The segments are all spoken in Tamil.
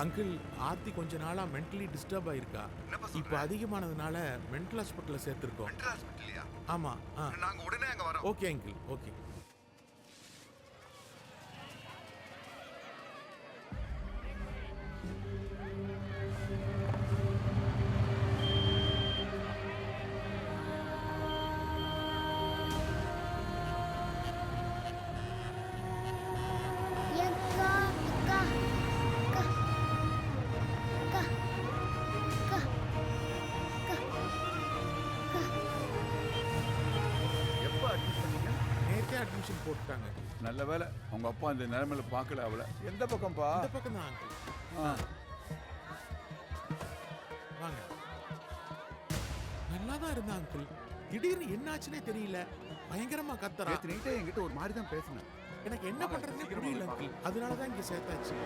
அங்கிள், ஆர்த்தி கொஞ்ச நாளா மென்டலி டிஸ்டர்ப் ஆயிருக்கா. இப்போ அதிகமானதுனால மென்டல் ஹாஸ்பிட்டல்ல சேர்த்திருக்கோம். மென்டல் ஹாஸ்பிட்டல்லையா? ஆமா. நாங்க உடனே அங்க வரோம். Okay uncle, okay. நேத்தே அட்மிஷன் போட்டுட்டாங்க. நல்ல வேலை அவங்க அப்பா அந்த நிலைமையில பார்க்கல அவளை. எந்த பக்கம்பா? இந்த பக்கம் தான் அங்கிள். வாங்க. நல்லா தான் இருந்தா அங்கிள். திடீர்னு என்னாச்சுன்னே தெரியல. பயங்கரமா கத்துறா. நேத்து நைட்டே என்கிட்ட ஒரு மாதிரி தான் பேசினேன். எனக்கு என்ன பண்றதுன்னு புரியல அங்கிள். அதனால தான் இங்க சேர்த்தாச்சு.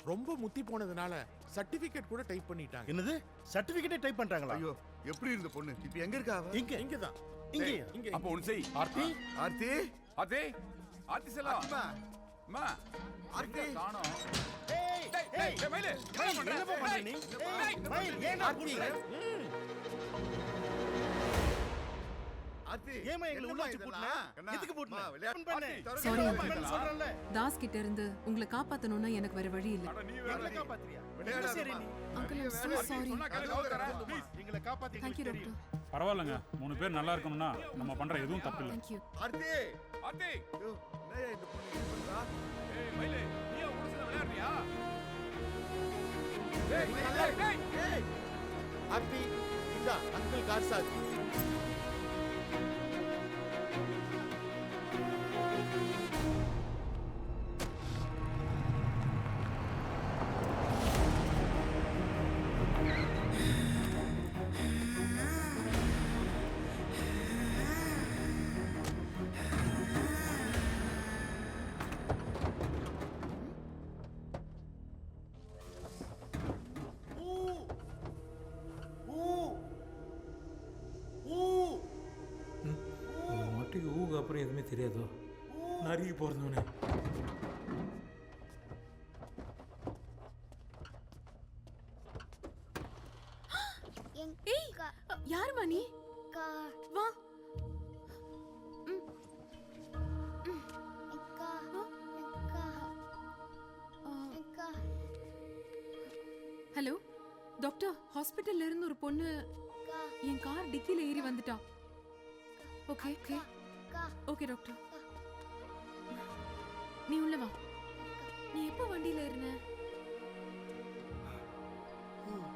ரொம்ப முத்தி போனதுனால சர்டிபிகேட் கூட டைப் பண்ணிட்டாங்க. என்னது? சர்டிபிகேட்டை டைப் பண்றாங்களா? ஐயோ, எப்படி இருந்த பொண்ணு இப்போ எங்க இருக்கா அவ? இங்க தான். இங்க அப்ப ஒன்னு செய். ஆர்த்தி, ஆர்த்தி, ஆர்த்தி, ஆர்த்தி செல்லம். அம்மா, அம்மா, ஆர்த்தி. எங்க காணோம்? ஏய் டேய், மயிலு, என்ன பண்ற நீ? மயில் ஏன் ஆர்த்தி. ஆர்த்தி, ஏமா எங்களை உள்ள வச்சு என்னம்மா பூட்டின? இதெல்லாம்? எதுக்கு பூட்டின? அம்மா, விளையாட்டு பண்ணு. Sorry, பண்ணு சொல்றேன்ல. தாஸ் கிட்ட இருந்து உங்களை காப்பாத்தணும்னா எனக்கு வேற வழி இல்ல. அட நீ எங்களை வேற. காப்பாத்துறியா? விளையாடாதம்மா. என்ன சரி நீ? Uncle, I'm so sorry. சொன்னா கேளு, கவுத்தறேன். ப்ளீஸ். எங்களை காப்பாத்தி Thank you, எங்களுக்கு doctor. தெரியும். பரவாயில்லைங்க, 3 பேர் நல்லா இருக்கணும்னா நம்ம பண்ற எதுவும் தப்பு இல்லை. Thank you. ஆர்த்தி, ஆர்த்தி, ஐயோ, என்னய்யா இந்த பொண்ணு இப்படி பண்றா? ஏய் மயிலு, நீ உன் கூட விளையாடுறியா? டேய், ஏய், ஆர்த்தி, இந்தா அங்கிள் கார் சாத்தி. மொட்டைக்கு ஊக்கு அப்புறம் எதுவுமே தெரியாதோ. நறுக்கி போறதுனே. ஏய், யாருமா நீ? வா. ஹலோ டாக்டர், ஹாஸ்பிட்டல்ல இருந்து ஒரு பொண்ணு என் கார் டிக்கில ஏறி வந்துட்டா. ஓகே ஓகே ஓகே டாக்டர், நீ உள்ள வா. நீ எப்போ வண்டியில ஏறின?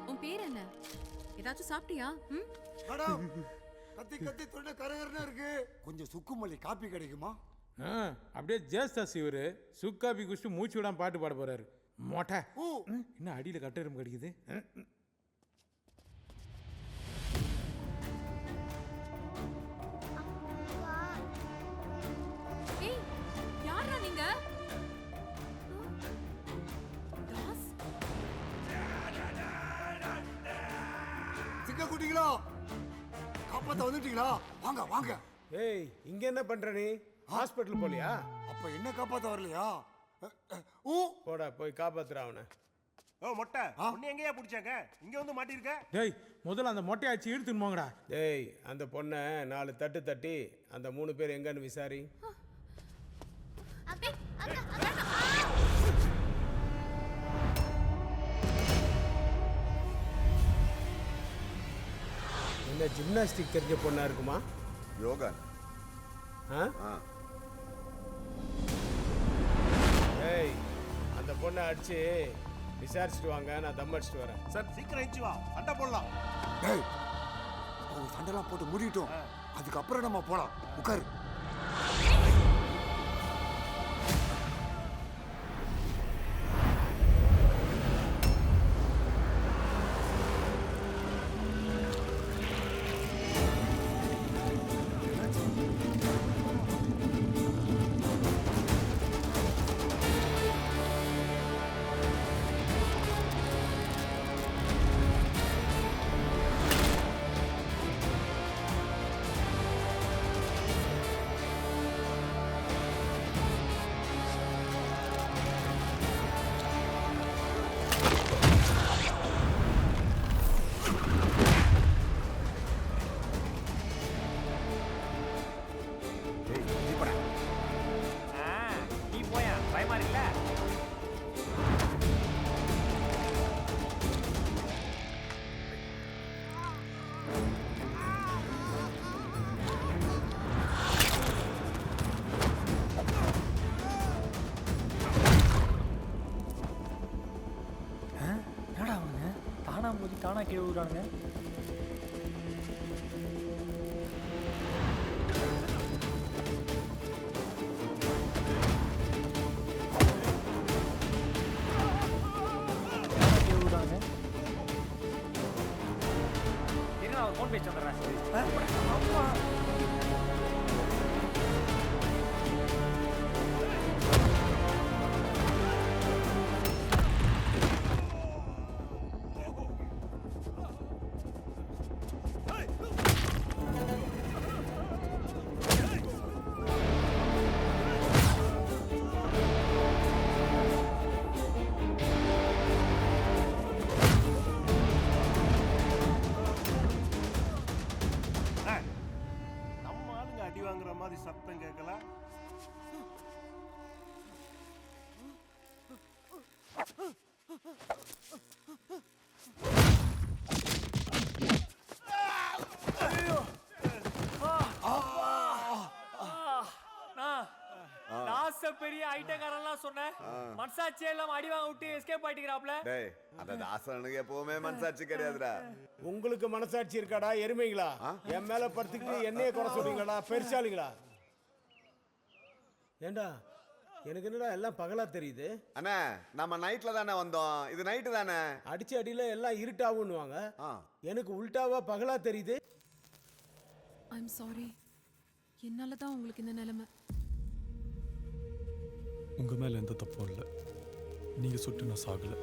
உன் பேர் என்ன? ஏதாச்சும் சாப்பிட்டியா? மேடம், கத்தி கத்தி தொண்டை கரகரன்னு இருக்கு. கொஞ்சம் சுக்குமல்லி காப்பி கிடைக்குமா? அப்படியே ஜேஸ்தாஸ் இவரு சுக்காபி குடிச்சு மூச்சு விடாம பாட்டு பாட போறாரு. மொட்டை என்ன அடியில கட்டெரும்பு கடிக்குது. ஏய், யாரா நீங்க? தாஸ், சிக்க குட்டிங்களா, காப்பாத்த வந்துட்டீங்களா? வாங்க வாங்க. ஏய், இங்க என்ன பண்ற நீ? ஹாஸ்பிட்டல் போலியா? அப்ப என்ன காப்பாத்த வரலையா? போடா போய் காப்பாத்துறா அவனை. ஓ மொட்டை, உன்னை எங்கயா பிடிச்சாங்க? இங்க வந்து மாட்டிருக்க? டேய், முதல்ல அந்த மொட்டையாச்சி இழுத்துன்னு போங்கடா. டேய், அந்த பொண்ணை 4 தட்டு தட்டி அந்த 3 பேர் எங்கன்னு விசாரி. என்ன ஜிம்னாஸ்டிக் தெரிஞ்ச பொண்ணா இருக்குமா? யோகா. ஏய், அந்த பொண்ணு பொண்ணை அடிச்சு விசாரிச்சுட்டு வாங்க, நான் தம் அடிச்சுட்டு வரேன். சார் சீக்கிரம் எஞ்சி வா, சண்டை போடலாம். டேய் அவங்க சண்டைலாம் போட்டு மூடிட்டோம், அதுக்கப்புறம் நம்ம போலாம். உட்காரு. நீ போயா, பயமா இருக்குல்ல? என்னடா அவங்க தானா மோதி தானா கீழே விடுறானுங்க. ஃபோன் பேச்சு வந்துடுறேன். நம்ம ஆளுங்க அடி வாங்குற மாதிரி சத்தம் கேட்கல. பெரிய ஐட்டக்காரன்லாம் சொன்னேன், மனசாட்சியே இல்லாம அடி வாங்க விட்டு எஸ்கேப் ஆயிட்டீங்கறாப்ல. டேய் அந்த தாசனுக்கு எப்பவுமே மனசாட்சி கிடையாதுடா. உங்களுக்கு மனசாட்சி இருக்காடா எருமைங்களா? என் மேல படுத்துக்கிட்டு என்னைய குறை சொல்றீங்களா பெருசாலிங்களா? ஏண்டா எனக்கு என்னடா எல்லாம் பகலா தெரியுது? அண்ணா நம்ம நைட்ல தானே வந்தோம், இது நைட்டு தானே. அடிச்ச அடியில எல்லாம் இருட்டாவுன்னுவாங்க, எனக்கு உல்டாவா பகலா தெரியுது. ஐம் சாரி, என்னால தான் உங்களுக்கு இந்த நிலைமை. உங்க மேல எந்த தப்பும் இல்லை, நீங்க சுட்டு நான் சாகல.